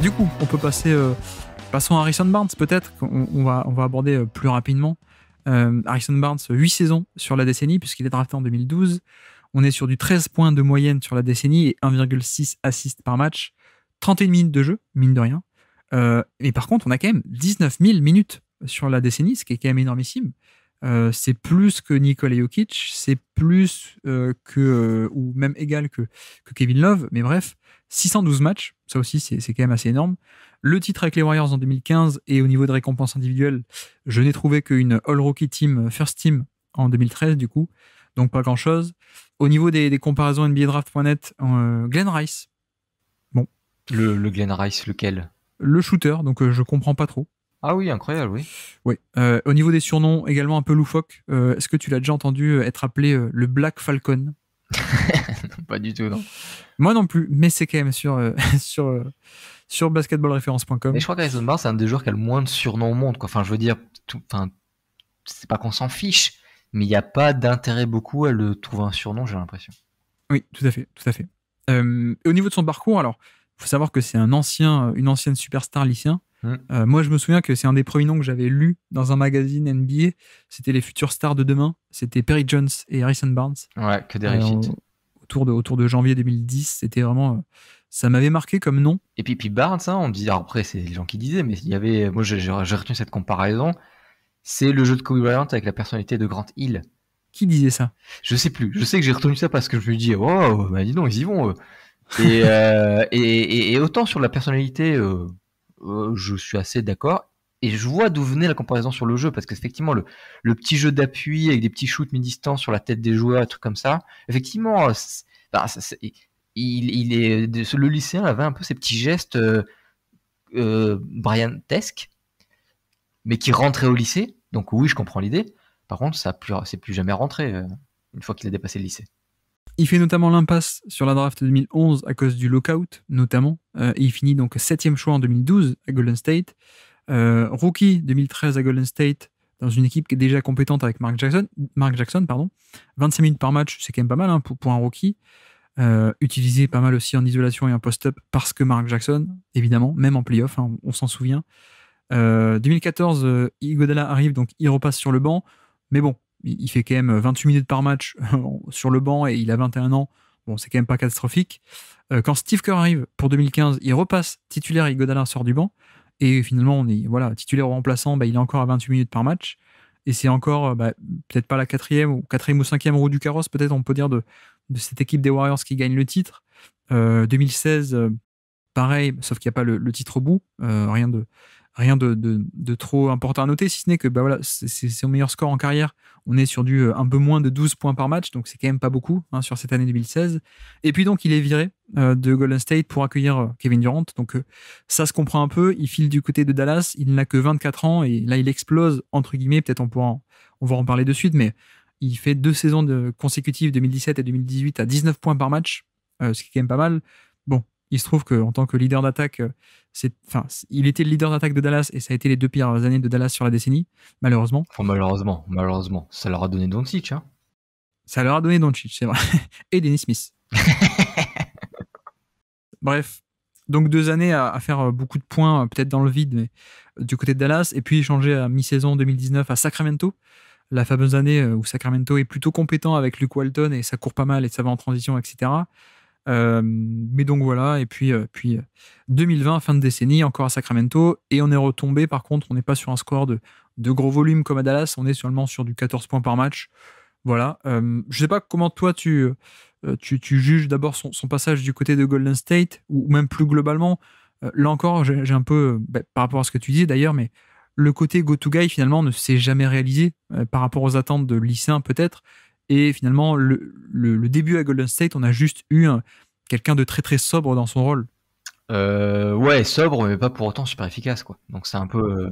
Du coup, on peut passons à Harrison Barnes peut-être, qu'on va aborder plus rapidement. Harrison Barnes, 8 saisons sur la décennie, puisqu'il est drafté en 2012. On est sur du 13 points de moyenne sur la décennie et 1,6 assists par match. 31 minutes de jeu, mine de rien. Mais par contre, on a quand même 19 000 minutes sur la décennie, ce qui est quand même énormissime. C'est plus que Nikola Jokic, c'est plus ou même égal que Kevin Love, mais bref, 612 matchs, ça aussi c'est quand même assez énorme. Le titre avec les Warriors en 2015, et au niveau de récompenses individuelles, je n'ai trouvé qu'une All-Rookie Team, First Team en 2013 du coup, donc pas grand-chose. Au niveau des comparaisons NBA Draft.net, Glenn Rice, bon. Le Glenn Rice, lequel? Le shooter, donc je comprends pas trop. Ah oui, incroyable, oui. Oui. Au niveau des surnoms, également un peu loufoque. Est-ce que tu l'as déjà entendu être appelé le Black Falcon? Pas du tout, non. Moi non plus, mais c'est quand même sur basketballreference.com. Mais je crois qu'Harrison Barnes, c'est un des joueurs qui a le moins de surnoms au monde, quoi. Enfin, je veux dire, c'est pas qu'on s'en fiche, mais il n'y a pas d'intérêt beaucoup à le trouver un surnom, j'ai l'impression. Oui, tout à fait, tout à fait. Au niveau de son parcours, alors, faut savoir que c'est une ancienne superstar lycéen. Moi, je me souviens que c'est un des premiers noms que j'avais lu dans un magazine NBA. C'était les futures stars de demain. C'était Perry Jones et Harrison Barnes. Ouais, que des réussites. Autour de janvier 2010, c'était vraiment... ça m'avait marqué comme nom. Et puis Barnes, hein, on dit... Alors après, c'est les gens qui disaient, mais il y avait... Moi, j'ai retenu cette comparaison. C'est le jeu de Kobe Bryant avec la personnalité de Grant Hill. Qui disait ça? Je sais plus. Je sais que j'ai retenu ça parce que je me dis, oh, bah dis donc, ils y vont. Et autant sur la personnalité... je suis assez d'accord. Et je vois d'où venait la comparaison sur le jeu, parce qu'effectivement, le petit jeu d'appui avec des petits shoots mi-distance sur la tête des joueurs, et trucs comme ça, effectivement, le lycéen avait un peu ces petits gestes Bryantesques, mais qui rentraient au lycée. Donc oui, je comprends l'idée. Par contre, c'est plus jamais rentré une fois qu'il a dépassé le lycée. Il fait notamment l'impasse sur la draft 2011 à cause du lockout, notamment. Et il finit donc 7e choix en 2012 à Golden State. Rookie 2013 à Golden State, dans une équipe qui est déjà compétente avec Mark Jackson. 25 minutes par match, c'est quand même pas mal pour un rookie. Utilisé pas mal aussi en isolation et en post-up parce que Mark Jackson, évidemment, même en playoff, hein, on s'en souvient. 2014, Iguodala arrive, donc il repasse sur le banc. Mais bon, il fait quand même 28 minutes par match sur le banc et il a 21 ans. Bon, c'est quand même pas catastrophique. Quand Steve Kerr arrive pour 2015, il repasse titulaire et Iguodala sort du banc. Et finalement, on est titulaire ou remplaçant, il est encore à 28 minutes par match. Et c'est encore peut-être pas la quatrième ou cinquième roue du carrosse, peut-être on peut dire, de cette équipe des Warriors qui gagne le titre. 2016, pareil, sauf qu'il n'y a pas le titre au bout. Rien de trop important à noter, si ce n'est que c'est son meilleur score en carrière. On est sur un peu moins de 12 points par match, donc c'est quand même pas beaucoup sur cette année 2016. Et puis donc il est viré de Golden State pour accueillir Kevin Durant, donc ça se comprend un peu. Il file du côté de Dallas, il n'a que 24 ans et là il explose entre guillemets, peut-être on va en parler de suite, mais il fait 2 saisons consécutives, 2017 et 2018, à 19 points par match, ce qui est quand même pas mal. Bon, il se trouve qu'en tant que leader d'attaque, il était le leader d'attaque de Dallas et ça a été les 2 pires années de Dallas sur la décennie, malheureusement. Enfin, malheureusement, ça leur a donné Doncic, hein. Ça leur a donné Doncic, c'est vrai. Et Dennis Smith. Bref, donc 2 années à faire beaucoup de points, peut-être dans le vide, mais du côté de Dallas, et puis échangé à mi-saison 2019 à Sacramento, la fameuse année où Sacramento est plutôt compétent avec Luke Walton et ça court pas mal et ça va en transition, etc. Mais donc voilà, et puis 2020, fin de décennie, encore à Sacramento, et on est retombé, par contre, on n'est pas sur un score de gros volume comme à Dallas, on est seulement sur du 14 points par match. Voilà. Je sais pas comment toi tu juges d'abord son passage du côté de Golden State, ou même plus globalement. Là encore, j'ai un peu, par rapport à ce que tu dis d'ailleurs, mais le côté go-to-guy finalement ne s'est jamais réalisé par rapport aux attentes de lycéens peut-être. Et finalement, le début à Golden State, on a juste eu quelqu'un de très très sobre dans son rôle. Ouais, sobre, mais pas pour autant super efficace, quoi. Donc c'est un peu,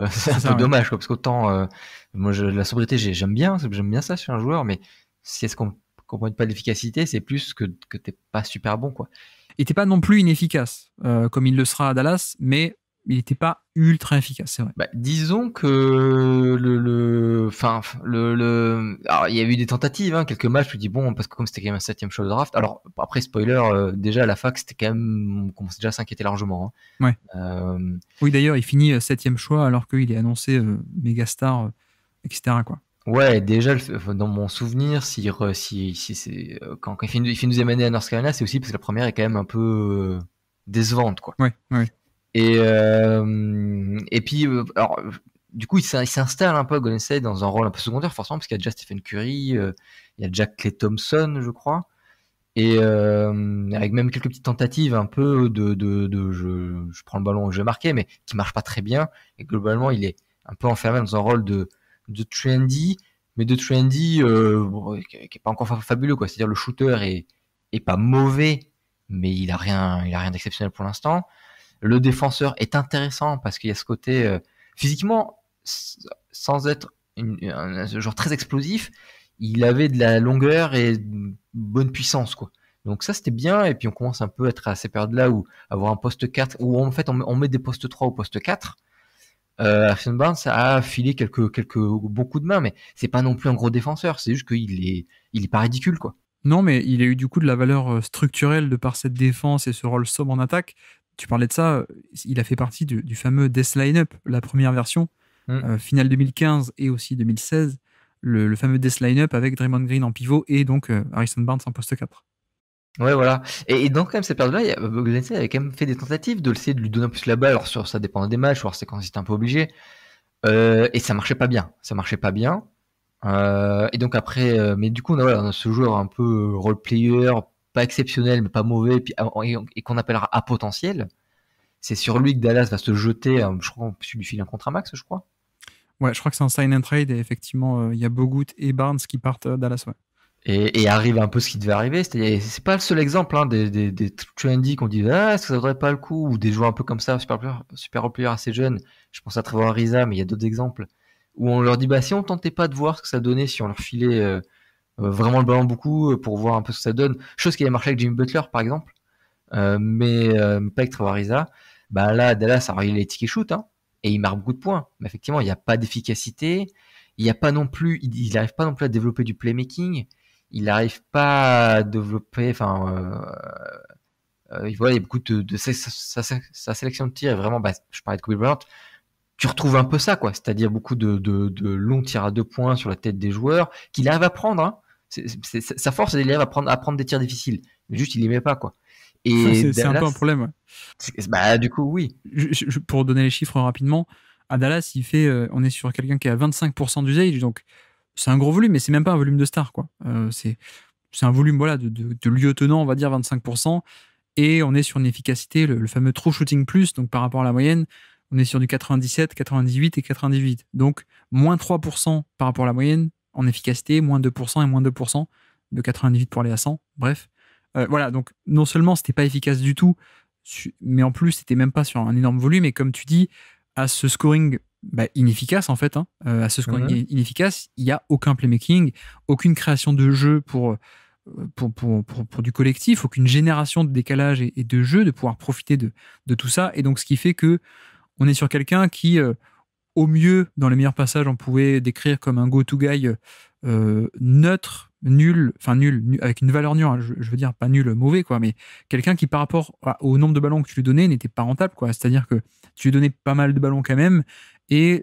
dommage, quoi, parce qu'autant, moi, la sobriété, j'aime bien ça sur un joueur, mais si est-ce qu'on comprend pas l'efficacité, c'est plus que t'es pas super bon, quoi. Et t'es pas non plus inefficace, comme il le sera à Dallas, mais il n'était pas ultra efficace, c'est vrai. Bah, disons que alors, il y a eu des tentatives, hein, quelques matchs, je me dis bon, parce que comme c'était quand même un 7e choix de draft, alors après spoiler, déjà à la fac, c'était quand même, on commençait déjà à s'inquiéter largement. Hein. Ouais. Oui, d'ailleurs, il finit 7e choix alors qu'il est annoncé méga star, etc. quoi. Ouais, déjà, dans mon souvenir, c'est quand il fait une deuxième année à North Carolina, c'est aussi parce que la première est quand même un peu décevante, quoi. Ouais. Et puis, alors, du coup, il s'installe un peu à Golden State dans un rôle un peu secondaire, forcément, parce qu'il y a déjà Stephen Curry, il y a Jack Klay Thompson, je crois, et avec même quelques petites tentatives un peu je prends le ballon, je vais marquer, mais qui marche pas très bien. Et globalement, il est un peu enfermé dans un rôle de trendy, mais de trendy qui est pas encore fabuleux, quoi. C'est-à-dire le shooter est pas mauvais, mais il a rien d'exceptionnel pour l'instant. Le défenseur est intéressant parce qu'il y a ce côté physiquement, sans être un genre très explosif, il avait de la longueur et une bonne puissance, quoi. Donc ça, c'était bien. Et puis on commence un peu à être à ces périodes-là où avoir un poste 4, où en fait on met des postes 3 au poste 4. Harrison Barnes a filé quelques bons coups de main, mais c'est pas non plus un gros défenseur. C'est juste qu'il est pas ridicule, quoi. Non, mais il a eu du coup de la valeur structurelle de par cette défense et ce rôle sobre en attaque. Tu parlais de ça, il a fait partie du fameux Death Lineup, la première version, finale 2015 et aussi 2016, le fameux Death Lineup avec Draymond Green en pivot et donc Harrison Barnes en poste 4. Ouais, voilà. Et donc, quand même, cette période-là, Golden State avait quand même fait des tentatives de essayer de lui donner un peu plus la balle. Alors, ça dépendait des matchs, alors c'est quand c'était un peu obligé. Et ça marchait pas bien. Et donc après, mais du coup, on a ce joueur un peu role-player, pas exceptionnel, mais pas mauvais, et qu'on appellera à potentiel. C'est sur lui que Dallas va se jeter. Je crois qu'on lui file un contrat max, je crois. Ouais, je crois que c'est un sign and trade et effectivement, il y a Bogut et Barnes qui partent à Dallas. Ouais. Et arrive un peu ce qui devait arriver. C'est pas le seul exemple des trendy qu'on dit est-ce que ça vaudrait pas le coup, ou des joueurs un peu comme ça, super role-player assez jeunes. Je pense à Trevor Ariza, mais il y a d'autres exemples où on leur dit si on tentait pas de voir ce que ça donnait si on leur filait vraiment le ballon beaucoup pour voir un peu ce que ça donne, chose qui avait marché avec Jimmy Butler par exemple, mais pas avec Trevor Ariza. Là Dallas, alors il est ticket shoot, hein, et il marque beaucoup de points, mais effectivement il n'y a pas d'efficacité, il n'arrive pas non plus à développer du playmaking, il n'arrive pas à développer, il y a beaucoup de sa sélection de tirs est vraiment, je parlais de Kobe Bryant, tu retrouves un peu ça, quoi. C'est-à-dire beaucoup de longs tirs à 2 points sur la tête des joueurs qu'il arrive à prendre, hein. Sa force, c'est qu'il arrive à prendre des tirs difficiles. Mais juste, il les met pas, quoi. Et c'est un peu un problème, ouais. Du coup, oui. Pour donner les chiffres rapidement, à Dallas, on est sur quelqu'un qui est à 25% d'usage, donc c'est un gros volume, mais c'est même pas un volume de star, quoi. C'est un volume, voilà, de lieutenant, on va dire 25%, et on est sur une efficacité, le fameux true shooting plus, donc par rapport à la moyenne, on est sur du 97, 98 et 98. Donc, moins 3% par rapport à la moyenne en efficacité, moins 2% et moins 2% de 98 pour aller à 100. Bref. Voilà, donc non seulement c'était pas efficace du tout, mais en plus, c'était même pas sur un énorme volume. Et comme tu dis, à ce scoring inefficace, en fait, à ce scoring inefficace, il n'y a aucun playmaking, aucune création de jeu pour du collectif, aucune génération de décalage et de jeu, de pouvoir profiter de tout ça. Et donc, ce qui fait que on est sur quelqu'un qui, au mieux, dans les meilleurs passages, on pouvait décrire comme un go-to-guy neutre, nul, avec une valeur nulle, hein, je veux dire, pas nul, mauvais, quoi, mais quelqu'un qui, par rapport au nombre de ballons que tu lui donnais, n'était pas rentable, quoi. C'est-à-dire que tu lui donnais pas mal de ballons quand même, et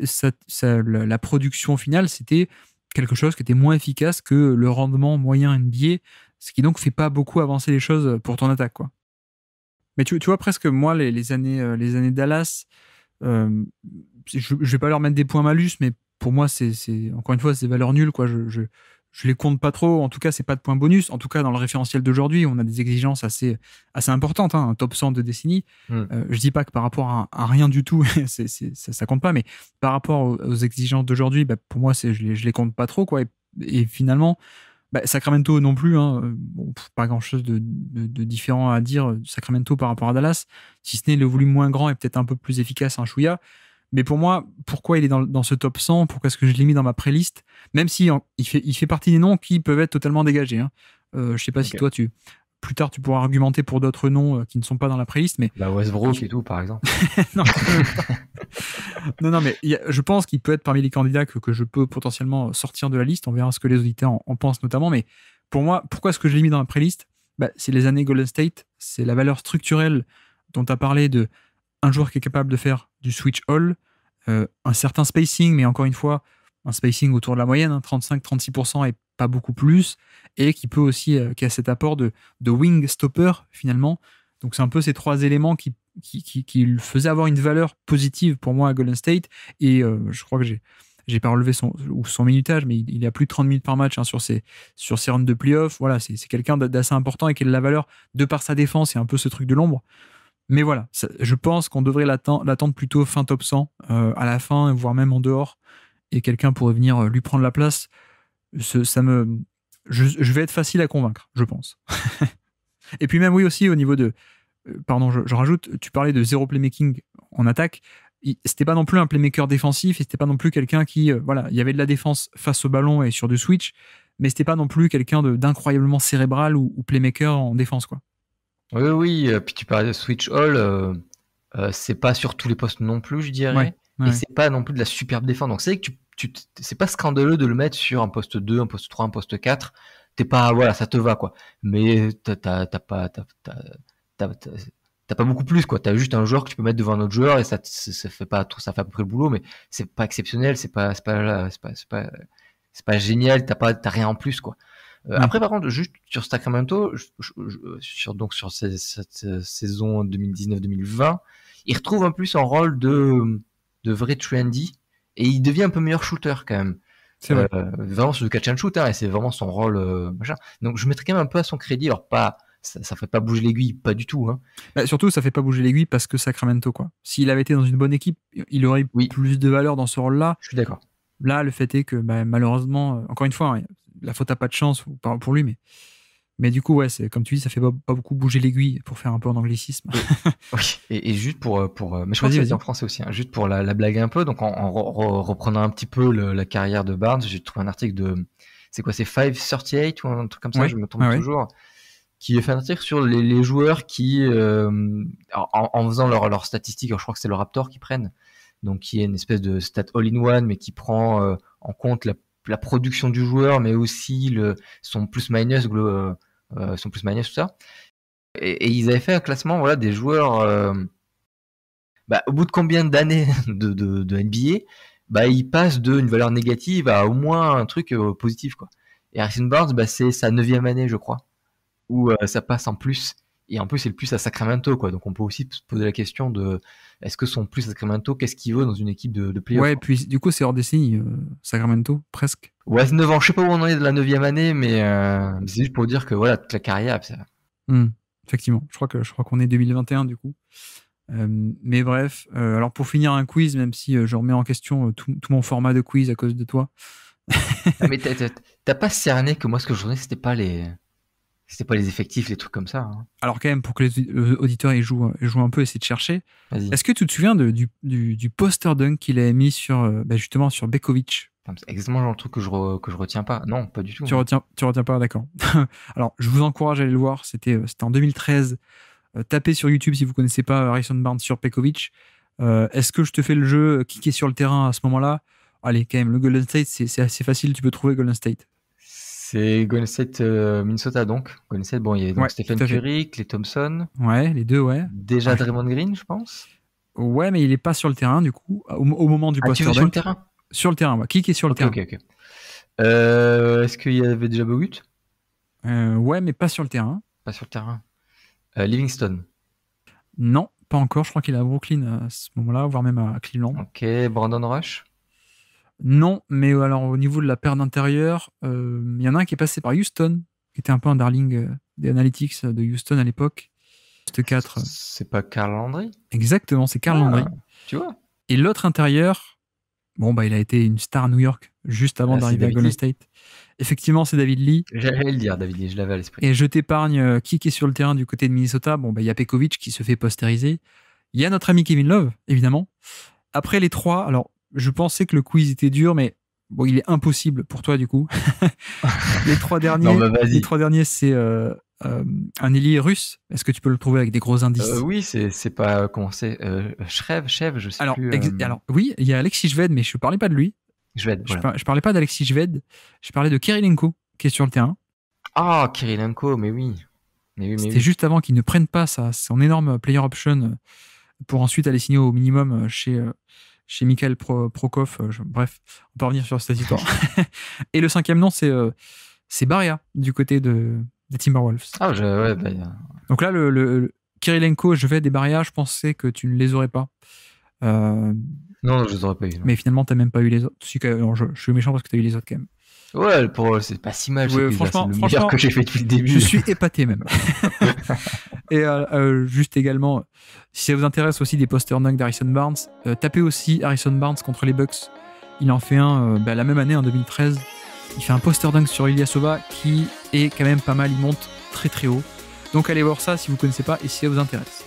la production finale, c'était quelque chose qui était moins efficace que le rendement moyen NBA, ce qui donc fait pas beaucoup avancer les choses pour ton attaque, quoi. Mais tu vois, presque moi, les années Dallas, je vais pas leur mettre des points malus, mais pour moi, c'est encore une fois, c'est valeurs nulles, quoi. Je les compte pas trop. En tout cas, c'est pas de points bonus. En tout cas, dans le référentiel d'aujourd'hui, on a des exigences assez importantes, hein, un top 100 de décennie. Je dis pas que par rapport à rien du tout, ça compte pas, mais par rapport aux exigences d'aujourd'hui, pour moi, je les compte pas trop, quoi. Et finalement, Sacramento non plus, hein, pas grand chose de différent à dire Sacramento par rapport à Dallas, si ce n'est le volume moins grand et peut-être un peu plus efficace, un chouïa. Mais pour moi, pourquoi il est dans ce top 100, pourquoi est-ce que je l'ai mis dans ma playlist, même si il fait partie des noms qui peuvent être totalement dégagés, hein. Je sais pas si toi plus tard, tu pourras argumenter pour d'autres noms qui ne sont pas dans la playlist. Mais Westbrook et tout, par exemple. non, mais je pense qu'il peut être parmi les candidats que je peux potentiellement sortir de la liste. On verra ce que les auditeurs en pensent notamment. Mais pour moi, pourquoi est-ce que je l'ai mis dans la playlist? C'est les années Golden State. C'est la valeur structurelle dont tu as parlé de un joueur qui est capable de faire du switch all, un certain spacing, mais encore une fois, un spacing autour de la moyenne, 35-36% et pas beaucoup plus, et qui peut aussi, qui a cet apport de wing stopper finalement. Donc c'est un peu ces trois éléments qui le faisaient avoir une valeur positive pour moi à Golden State. Et je crois que j'ai pas relevé son minutage, mais il a plus de 30 minutes par match sur ses runs de playoff. Voilà, c'est quelqu'un d'assez important et qui a de la valeur de par sa défense et un peu ce truc de l'ombre. Mais voilà, je pense qu'on devrait l'attendre plutôt fin top 100, à la fin, voire même en dehors, et quelqu'un pourrait venir lui prendre la place. Je vais être facile à convaincre, je pense. Et puis même, oui, aussi, au niveau de... pardon, je rajoute, tu parlais de zéro playmaking en attaque. C'était pas non plus un playmaker défensif, et c'était pas non plus quelqu'un qui... il y avait de la défense face au ballon et sur du switch, mais c'était pas non plus quelqu'un d'incroyablement cérébral ou playmaker en défense, quoi. Oui, puis tu parlais de switch all, c'est pas sur tous les postes non plus, je dirais, et c'est pas non plus de la superbe défense. Donc c'est vrai que c'est pas scandaleux de le mettre sur un poste 2, un poste 3, un poste 4. T'es pas, ça te va, quoi. Mais t'as pas beaucoup plus, quoi. T'as juste un joueur que tu peux mettre devant un autre joueur et ça fait pas tout, ça fait à peu près le boulot, mais c'est pas exceptionnel, c'est pas génial, t'as rien en plus, quoi. Après, par contre, juste sur Sacramento, sur cette saison 2019-2020, il retrouve un peu son rôle de vrai trendy et il devient un peu meilleur shooter quand même. C'est vrai. Vraiment sur le catch and shoot, et c'est vraiment son rôle. Machin. Donc je mettrais quand même un peu à son crédit. Alors ça fait pas bouger l'aiguille, pas du tout. Hein. Surtout, ça fait pas bouger l'aiguille parce que Sacramento, quoi. S'il avait été dans une bonne équipe, il aurait plus de valeur dans ce rôle-là. Je suis d'accord. Là, le fait est que malheureusement, encore une fois, la faute a pas de chance pour lui, mais du coup, c'est comme tu dis, ça fait pas beaucoup bouger l'aiguille pour faire un peu en anglicisme. Oui, et juste pour mais je crois que c'est en français aussi, hein, juste pour la blague un peu, donc en reprenant un petit peu la carrière de Barnes, j'ai trouvé un article de, c'est 538 ou un truc comme ça, je me trompe toujours, qui fait un article sur les joueurs qui, en faisant leurs statistiques, alors je crois que c'est le Raptor qui prennent, donc qui est une espèce de stat all-in-one, mais qui prend en compte la production du joueur, mais aussi son plus-minus, tout ça. Et ils avaient fait un classement des joueurs au bout de combien d'années de NBA, ils passent d'une valeur négative à au moins un truc positif, quoi. Et Harrison Barnes, c'est sa 9e année, je crois, où ça passe en plus. Et en plus, c'est le plus à Sacramento, quoi. Donc on peut aussi se poser la question de est-ce que son plus à Sacramento, qu'est-ce qu'il vaut dans une équipe de playoff? Ouais, puis du coup, c'est hors décennie, Sacramento, presque. Ouais, 9 ans. Je sais pas où on en est de la 9e année, mais c'est juste pour dire que toute la carrière, ça... Effectivement, je crois qu'on est 2021 du coup. Mais bref, alors pour finir un quiz, même si je remets en question tout mon format de quiz à cause de toi. Mais t'as pas cerné que moi ce que je voulais, c'était pas les effectifs, les trucs comme ça. Hein. Alors quand même, pour que les auditeurs ils jouent un peu, essayer de chercher. Vas-y. Est-ce que tu te souviens du poster dunk qu'il avait mis justement sur Bekovic? C'est exactement le truc que je retiens pas. Non, pas du tout. Tu retiens pas, d'accord. Alors, je vous encourage à aller le voir. C'était en 2013. Tapez sur YouTube si vous connaissez pas Harrison Barnes sur Pekovic. Est-ce que je te fais le jeu kicker sur le terrain à ce moment-là? Allez, quand même, le Golden State, c'est assez facile. Tu peux trouver Golden State. C'est Golden State Minnesota, donc. Golden State, il y a donc Stephen Curry, Klay Thompson. Ouais, les deux, ouais. Déjà Draymond Green, je pense. Ouais, mais il est pas sur le terrain, du coup, au moment du poster dunk. Sur le terrain? Sur le terrain, qui est sur le terrain. Ok. Est-ce qu'il y avait déjà Bogut? Ouais, mais pas sur le terrain. Pas sur le terrain. Livingston? Non, pas encore. Je crois qu'il est à Brooklyn à ce moment-là, voire même à Cleveland. Ok, Brandon Rush? Non, mais alors au niveau de la paire d'intérieur, il y en a un qui est passé par Houston, qui était un peu un darling des analytics de Houston à l'époque. Poste 4. C'est pas Carl Landry? Exactement, c'est Carl Landry. Tu vois. Et l'autre intérieur, il a été une star à New York juste avant d'arriver à Golden State. Effectivement, c'est David Lee. J'allais le dire, David Lee, je l'avais à l'esprit. Et je t'épargne qui est sur le terrain du côté de Minnesota. Il y a Pekovic qui se fait postériser. Il y a notre ami Kevin Love, évidemment. Après les trois, alors je pensais que le quiz était dur, mais il est impossible pour toi du coup. Les trois derniers, c'est un ailier russe. Est-ce que tu peux le trouver avec des gros indices? Oui, c'est pas comment c'est Chev, je sais plus. Alors oui, il y a Alexis Shved, mais je parlais pas de lui. Je parlais pas d'Alexis Shved. Je parlais de Kirilenko qui est sur le terrain. Ah, Kirilenko, mais oui. C'était juste avant qu'il ne prenne pas son énorme player option pour ensuite aller signer au minimum chez Mikhail Prokop. Bref, on peut revenir sur cette histoire. Et le 5e nom, c'est Baria du côté des Timberwolves. Ah, Donc là, le Kirilenko, Shved et Baria, je pensais que tu ne les aurais pas. Non, je les aurais pas eu. Non. Mais finalement, tu n'as même pas eu les autres. Je suis méchant parce que tu as eu les autres quand même. Ouais, c'est pas si mal. Ouais, franchement, c'est le meilleur que j'ai fait depuis le début. Je suis épaté même. Et juste également, si ça vous intéresse aussi des poster dunks d'Harrison Barnes, tapez aussi Harrison Barnes contre les Bucks. Il en fait un la même année, en 2013. Il fait un poster dunk sur Ilyasova qui est quand même pas mal. Il monte très très haut. Donc allez voir ça si vous ne connaissez pas et si ça vous intéresse.